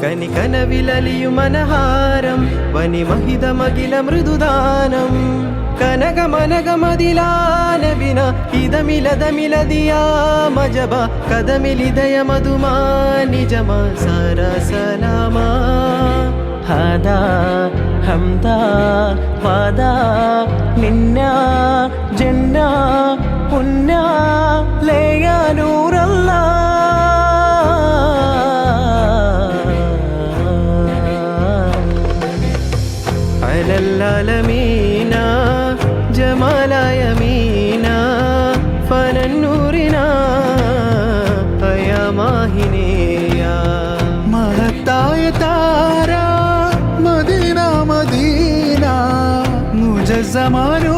കനികനവിലലിയു മനഹാരം വനിമഹിതമഖില മൃദുദാനം കനകമനകമതിലാനവിന ഇതമിലതമിലതിയാ മജബ കദമിലിദയ മധുമാ നിജമാ സരസലാമാ ഹദാ ഹംദാ വാദാ നിന്നാ ജന്നാ പുന്നാ ലേയാ നൂറല്ലാ അലല്ലാലമീന ജമാലായ മീന ഫനന്നൂരിന അയമാഹിനേയ മഹത്തായ താര Medina Medina മുജസ്സമാനൂ